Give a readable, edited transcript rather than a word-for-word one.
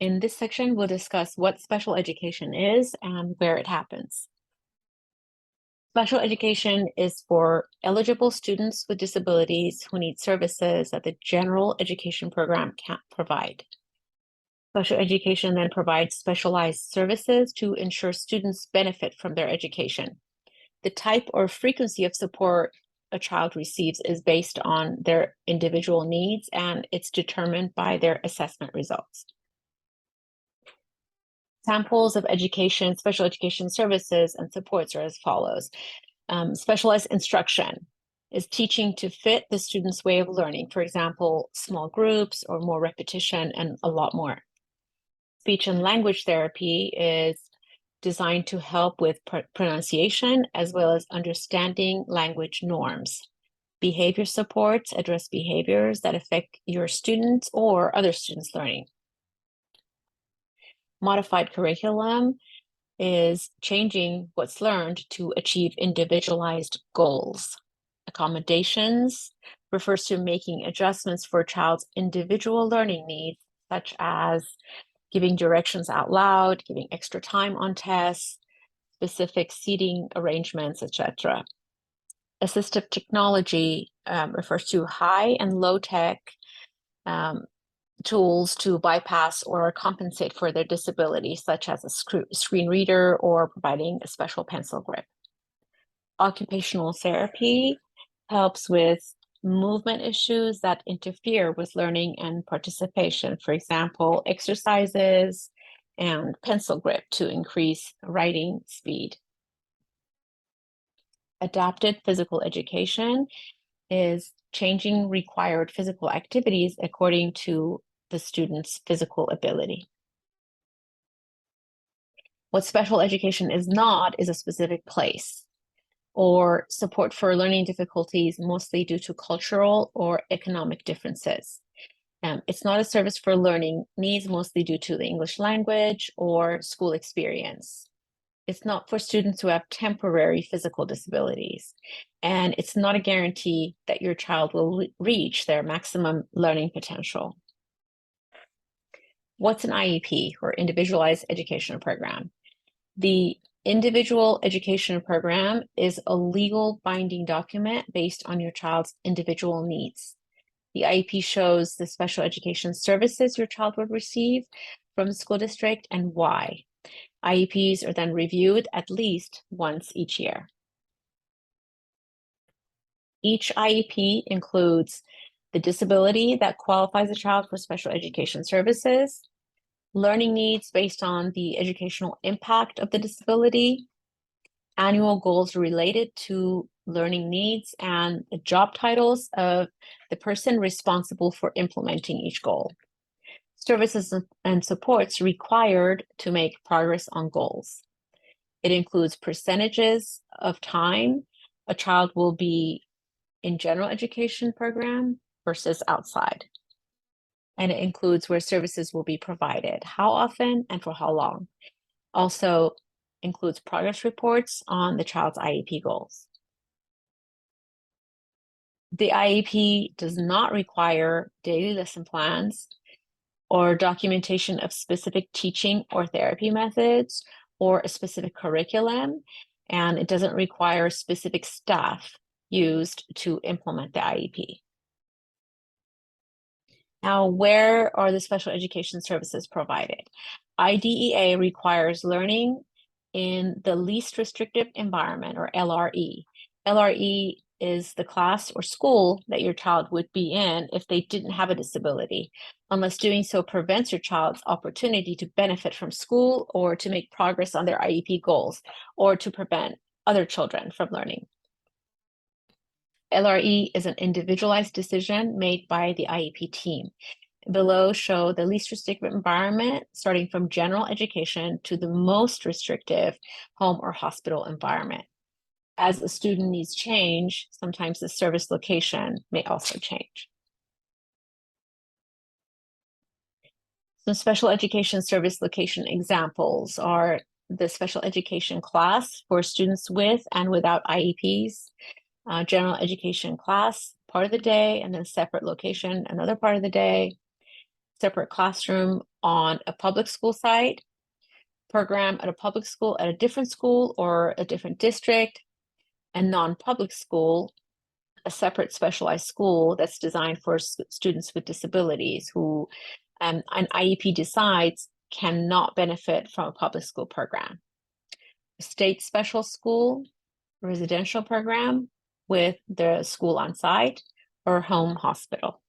In this section, we'll discuss what special education is and where it happens. Special education is for eligible students with disabilities who need services that the general education program can't provide. Special education then provides specialized services to ensure students benefit from their education. The type or frequency of support a child receives is based on their individual needs, and it's determined by their assessment results. Examples of special education services and supports are as follows. Specialized instruction is teaching to fit the student's way of learning. For example, small groups or more repetition and a lot more. Speech and language therapy is designed to help with pronunciation as well as understanding language norms. Behavior supports address behaviors that affect your students or other students' learning. Modified curriculum is changing what's learned to achieve individualized goals. Accommodations refers to making adjustments for a child's individual learning needs, such as giving directions out loud, giving extra time on tests, specific seating arrangements, etc. Assistive technology refers to high and low tech tools to bypass or compensate for their disability, such as a screen reader or providing a special pencil grip. Occupational therapy helps with movement issues that interfere with learning and participation. For example, exercises and pencil grip to increase writing speed. Adapted physical education is changing required physical activities according to the student's physical ability. What special education is not is a specific place or support for learning difficulties, mostly due to cultural or economic differences. It's not a service for learning needs, mostly due to the English language or school experience. It's not for students who have temporary physical disabilities. And it's not a guarantee that your child will reach their maximum learning potential. What's an IEP, or Individualized Education Program? The Individual Education Program is a legal binding document based on your child's individual needs. The IEP shows the special education services your child would receive from the school district and why. IEPs are then reviewed at least once each year. Each IEP includes the disability that qualifies a child for special education services, learning needs based on the educational impact of the disability, annual goals related to learning needs, and the job titles of the person responsible for implementing each goal. Services and supports required to make progress on goals. It includes percentages of time a child will be in general education program versus outside. And it includes where services will be provided, how often, and for how long. Also includes progress reports on the child's IEP goals. The IEP does not require daily lesson plans or documentation of specific teaching or therapy methods or a specific curriculum, and it doesn't require specific staff used to implement the IEP. Now, where are the special education services provided? IDEA requires learning in the least restrictive environment, or LRE. LRE is the class or school that your child would be in if they didn't have a disability, unless doing so prevents your child's opportunity to benefit from school or to make progress on their IEP goals or to prevent other children from learning. LRE is an individualized decision made by the IEP team. Below show the least restrictive environment, starting from general education to the most restrictive home or hospital environment. As the student needs change, sometimes the service location may also change. Some special education service location examples are the special education class for students with and without IEPs, general education class part of the day, and then separate location another part of the day, separate classroom on a public school site, program at a public school at a different school or a different district, and non-public school, a separate specialized school that's designed for students with disabilities who an IEP decides cannot benefit from a public school program. State special school, residential program with the school on site, or home hospital.